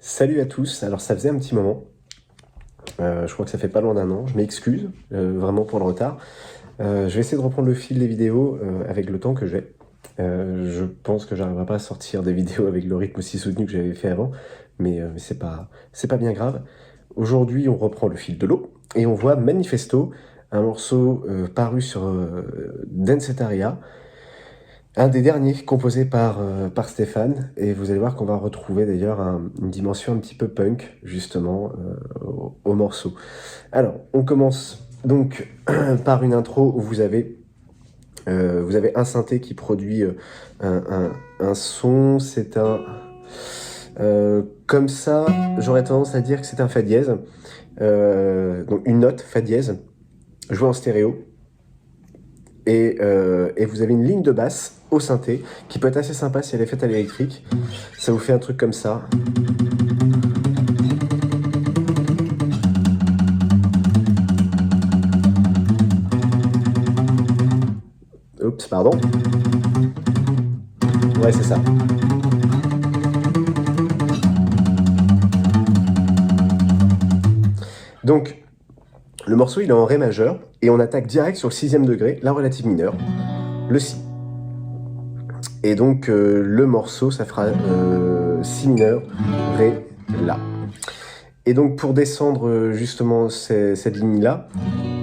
Salut à tous, alors ça faisait un petit moment, je crois que ça fait pas loin d'un an, je m'excuse vraiment pour le retard. Je vais essayer de reprendre le fil des vidéos avec le temps que j'ai. Je pense que j'arriverai pas à sortir des vidéos avec le rythme aussi soutenu que j'avais fait avant, mais c'est pas bien grave. Aujourd'hui on reprend le fil de l'eau et on voit Manifesto, un morceau paru sur Dancetaria, un des derniers composé par Stéphane, et vous allez voir qu'on va retrouver d'ailleurs une dimension un petit peu punk, justement, au morceau. Alors, on commence donc par une intro où vous avez un synthé qui produit un son, c'est un... comme ça, j'aurais tendance à dire que c'est un fa dièse, donc une note fa dièse, jouée en stéréo. Et vous avez une ligne de basse au synthé qui peut être assez sympa si elle est faite à l'électrique. Ça vous fait un truc comme ça. Oups, pardon. Ouais, c'est ça. Donc, le morceau, il est en Ré majeur, et on attaque direct sur le 6e degré, la relative mineure, le Si. Et donc, le morceau, ça fera Si mineur, Ré, La. Et donc, pour descendre justement cette ligne-là,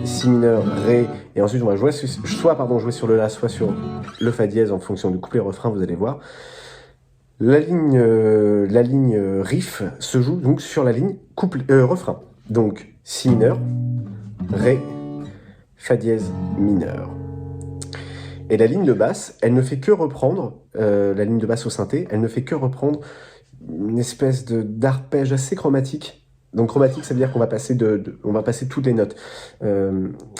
Si mineur, Ré, et ensuite on va jouer jouer sur le La, soit sur le Fa dièse en fonction du couplet-refrain, vous allez voir. La ligne riff se joue donc sur la ligne refrain. Donc, Si mineur, Ré, Fa dièse mineur. Et la ligne de basse, elle ne fait que reprendre, la ligne de basse au synthé, elle ne fait que reprendre une espèce d'arpège assez chromatique. Donc chromatique, ça veut dire qu'on va passer on va passer toutes les notes.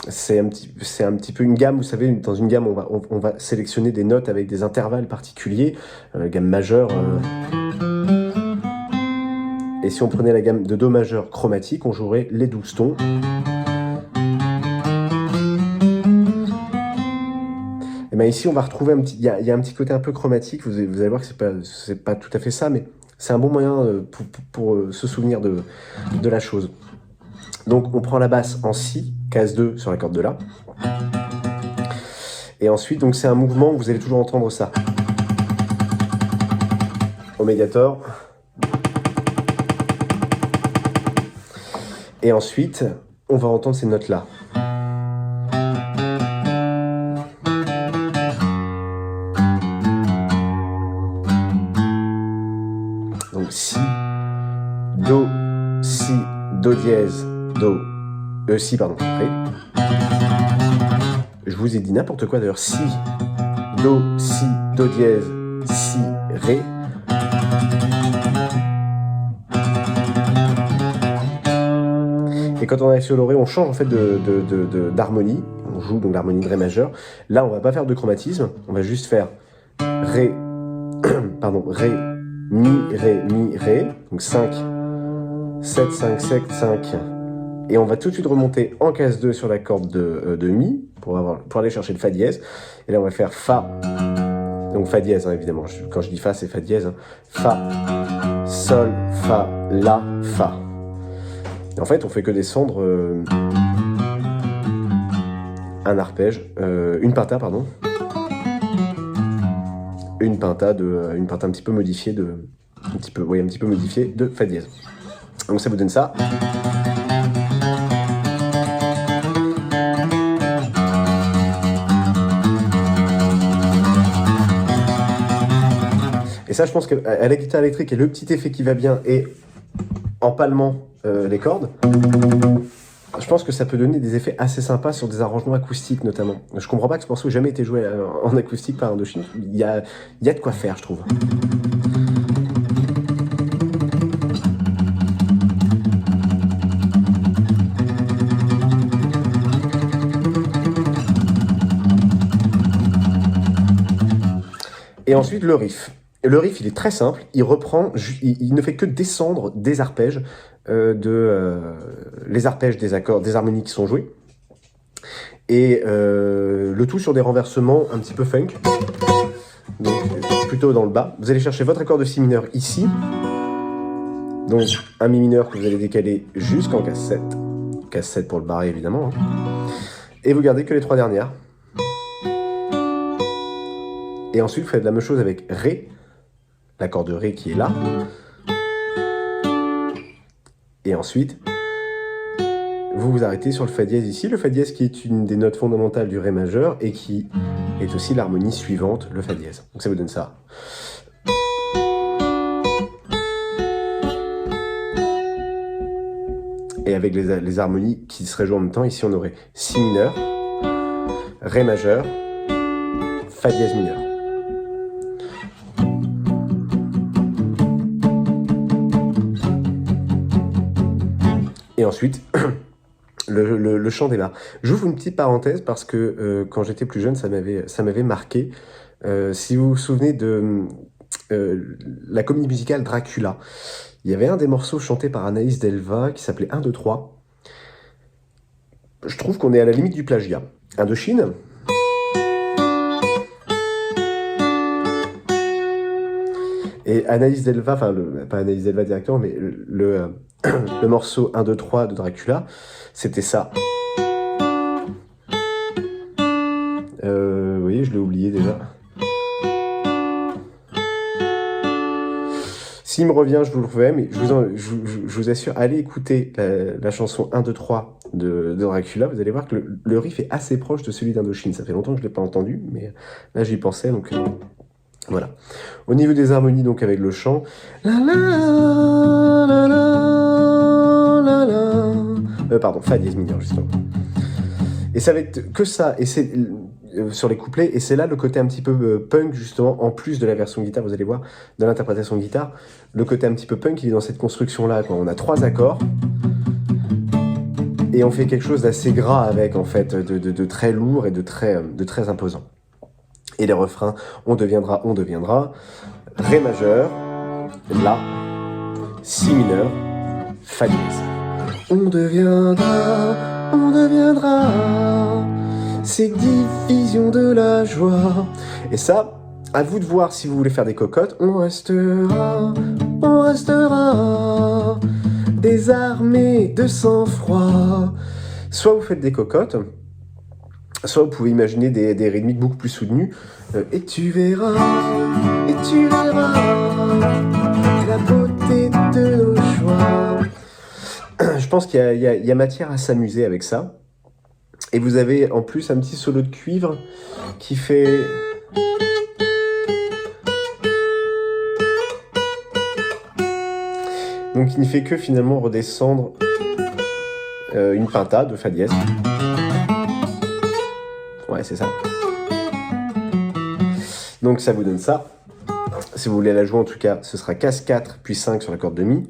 C'est un petit peu une gamme, vous savez, dans une gamme, on va sélectionner des notes avec des intervalles particuliers, gamme majeure. Et si on prenait la gamme de Do majeur chromatique, on jouerait les 12 tons. Et bien ici, on va retrouver il y a un petit côté un peu chromatique. Vous allez voir que c'est pas tout à fait ça, mais c'est un bon moyen pour se souvenir de la chose. Donc on prend la basse en Si, case 2 sur la corde de La. Et ensuite, donc c'est un mouvement où vous allez toujours entendre ça. Au médiator. Et ensuite, on va entendre ces notes-là. Donc Si, Do, Si, Do dièse, Do, Si, pardon, Ré. Je vous ai dit n'importe quoi d'ailleurs. Si, Do, Si, Do dièse, Si, Ré. Et quand on arrive sur le Ré, on change en fait d'harmonie. On joue donc l'harmonie de Ré majeur. Là, on va pas faire de chromatisme. On va juste faire Ré, pardon, Ré, Mi, Ré, Mi, Ré. Donc 5, 7, 5, 7, 5. Et on va tout de suite remonter en case 2 sur la corde de Mi pour aller chercher le Fa dièse. Et là, on va faire Fa. Donc Fa dièse, hein, évidemment. Quand je dis Fa, c'est Fa dièse. Hein. Fa, Sol, Fa, La, Fa. Et en fait, on fait que descendre un arpège, une penta, pardon. Une penta un petit peu modifiée un petit peu modifiée de Fa dièse. Donc ça vous donne ça. Et ça, je pense qu'à la guitare électrique, et le petit effet qui va bien, et en palmant les cordes, je pense que ça peut donner des effets assez sympas sur des arrangements acoustiques notamment. Je comprends pas que ce morceau ait jamais été joué en acoustique par Indochine. Il y a de quoi faire, je trouve. Et ensuite, le riff. Le riff, il est très simple. Il ne fait que descendre des arpèges, les arpèges des accords, des harmonies qui sont jouées. Et le tout sur des renversements un petit peu funk. Donc plutôt dans le bas. Vous allez chercher votre accord de Si mineur ici. Donc un mi mineur que vous allez décaler jusqu'en casse 7 pour le barrer évidemment, hein. Et vous gardez que les 3 dernières. Et ensuite vous faites la même chose avec Ré, l'accord de Ré qui est là. Et ensuite, vous vous arrêtez sur le Fa dièse ici, le Fa dièse qui est une des notes fondamentales du Ré majeur et qui est aussi l'harmonie suivante, le Fa dièse. Donc ça vous donne ça. Et avec les harmonies qui se rejoignent en même temps, ici on aurait Si mineur, Ré majeur, Fa dièse mineur. Et ensuite, le chant démarre. J'ouvre une petite parenthèse parce que quand j'étais plus jeune, ça m'avait marqué. Si vous vous souvenez de la comédie musicale Dracula, il y avait un des morceaux chantés par Anaïs Delva qui s'appelait 1, 2, 3. Je trouve qu'on est à la limite du plagiat. Indochine. Et Anaïs Delva, enfin, pas Anaïs Delva directement, mais le morceau 1, 2, 3 de Dracula, c'était ça. Vous voyez, je l'ai oublié déjà. S'il me revient, je vous le refais, mais je vous assure, allez écouter la chanson 1, 2, 3 de Dracula, vous allez voir que le riff est assez proche de celui d'Indochine. Ça fait longtemps que je ne l'ai pas entendu, mais là j'y pensais, donc voilà. Au niveau des harmonies, donc avec le chant, pardon, Fa dièse mineur justement. Et ça va être que ça, et c'est sur les couplets, et c'est là le côté un petit peu punk justement, en plus de la version guitare, vous allez voir, dans l'interprétation guitare, le côté un petit peu punk, il est dans cette construction-là, quand on a 3 accords, et on fait quelque chose d'assez gras avec, en fait, de très lourd et de très imposant. Et les refrains, on deviendra, Ré majeur, La, Si mineur, Fa dièse. On deviendra, c'est division de la joie. Et ça, à vous de voir si vous voulez faire des cocottes. On restera désarmé de sang-froid. Soit vous faites des cocottes, soit vous pouvez imaginer des rythmiques beaucoup plus soutenues. Et tu verras la beauté de nos choix. Je pense qu'il y a matière à s'amuser avec ça. Et vous avez en plus un petit solo de cuivre qui fait... Donc il ne fait que finalement redescendre une penta de Fa dièse. Ouais, c'est ça. Donc ça vous donne ça. Si vous voulez la jouer en tout cas, ce sera Casse 4 puis 5 sur la corde de Mi.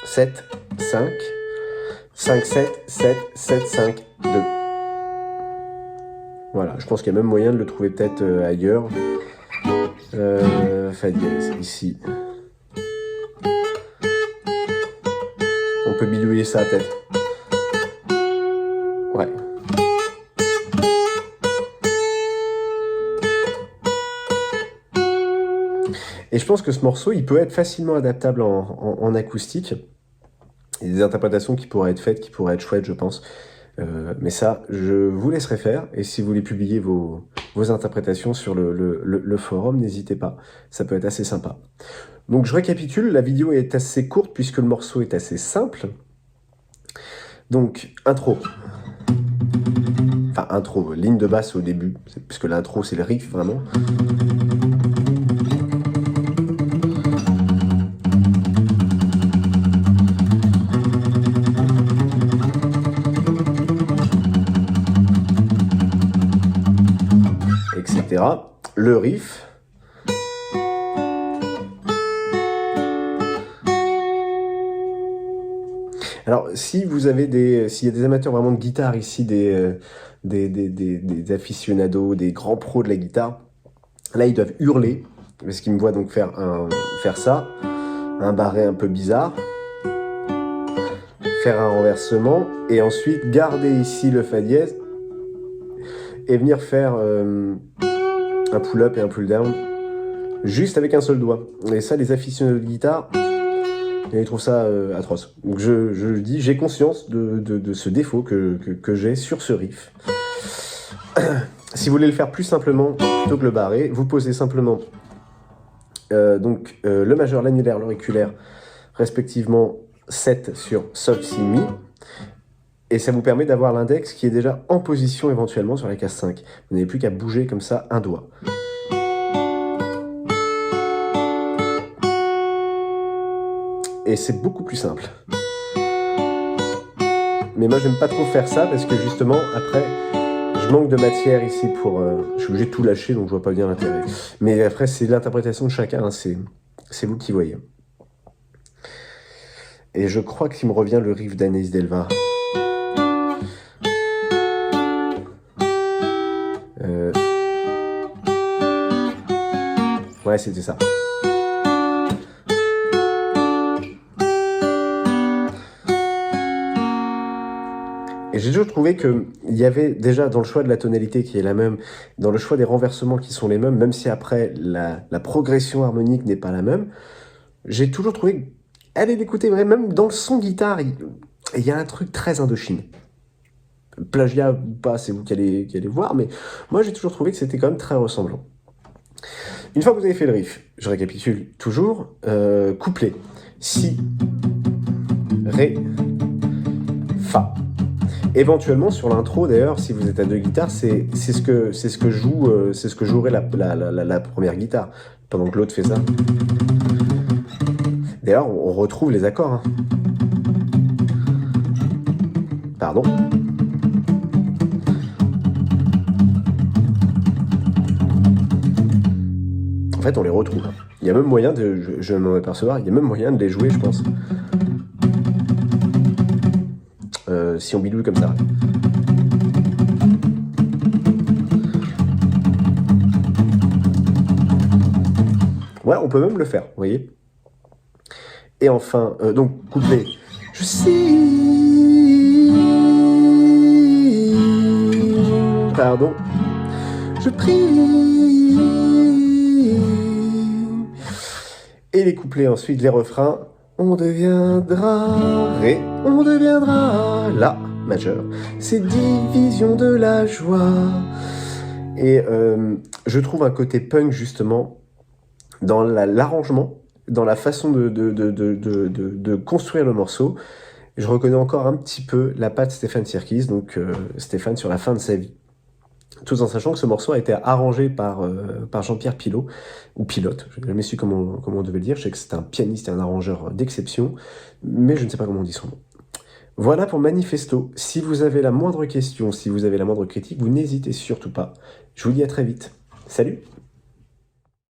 7, 5, 5, 7, 7, 7, 5, 2. Voilà, je pense qu'il y a même moyen de le trouver peut-être ailleurs. Fa dièse, ici. On peut bidouiller ça peut-être. Ouais. Et je pense que ce morceau, il peut être facilement adaptable en acoustique. Il y a des interprétations qui pourraient être faites, qui pourraient être chouettes, je pense. Mais ça, je vous laisserai faire. Et si vous voulez publier vos interprétations sur le forum, n'hésitez pas. Ça peut être assez sympa. Donc je récapitule, la vidéo est assez courte puisque le morceau est assez simple. Donc, intro. Enfin, intro, ligne de basse au début, puisque l'intro, c'est le riff, vraiment. Etc. Le riff. Alors, si vous avez s'il y a des amateurs vraiment de guitare ici, des aficionados, des grands pros de la guitare, là, ils doivent hurler, parce qu'ils me voient donc faire ça, un barré un peu bizarre, faire un renversement, et ensuite garder ici le Fa dièse, et venir faire un pull-up et un pull-down juste avec un seul doigt. Et ça, les aficionados de guitare, ils trouvent ça atroce. Donc je dis, j'ai conscience de ce défaut que j'ai sur ce riff. Si vous voulez le faire plus simplement, plutôt que le barré, vous posez simplement le majeur, l'annulaire, l'auriculaire, respectivement 7 sur Sol, Si, Mi. Et ça vous permet d'avoir l'index qui est déjà en position éventuellement sur la case 5. Vous n'avez plus qu'à bouger comme ça un doigt. Et c'est beaucoup plus simple. Mais moi, j'aime pas trop faire ça parce que justement, après, je manque de matière ici pour... je suis obligé de tout lâcher, donc je vois pas bien l'intérêt. Mais après, c'est l'interprétation de chacun, hein, c'est vous qui voyez. Et je crois qu'il me revient le riff d'Anaïs Delva. Ouais, c'était ça. Et j'ai toujours trouvé qu'il y avait déjà dans le choix de la tonalité qui est la même, dans le choix des renversements qui sont les mêmes, même si après la progression harmonique n'est pas la même, j'ai toujours trouvé, allez l'écouter, même dans le son guitare, il y a un truc très Indochine. Plagiat ou pas, c'est vous qui allez voir, mais moi j'ai toujours trouvé que c'était quand même très ressemblant. Une fois que vous avez fait le riff, je récapitule toujours, couplet, Si, Ré, Fa. Éventuellement sur l'intro d'ailleurs, si vous êtes à 2 guitares, c'est ce que jouerait la première guitare, pendant que l'autre fait ça. D'ailleurs, on retrouve les accords. Hein. Pardon. En fait, on les retrouve. Il y a même moyen de, je m'en apercevoir, il y a même moyen de les jouer, je pense. Si on bidouille comme ça. Ouais, on peut même le faire, vous voyez. Et enfin, donc, couplet. Je sais. Pardon. Je prie. Et les couplets ensuite, les refrains. On deviendra Ré, on deviendra La majeur. C'est division de la joie. Et je trouve un côté punk justement dans l'arrangement, dans la façon de construire le morceau. Je reconnais encore un petit peu la patte Stéphane Sirkis, donc Stéphane sur la fin de sa vie. Tout en sachant que ce morceau a été arrangé par Jean-Pierre Pilot, ou Pilote, je n'ai jamais su comment on devait le dire, je sais que c'est un pianiste et un arrangeur d'exception, mais je ne sais pas comment on dit son nom. Voilà pour Manifesto. Si vous avez la moindre question, si vous avez la moindre critique, vous n'hésitez surtout pas. Je vous dis à très vite. Salut!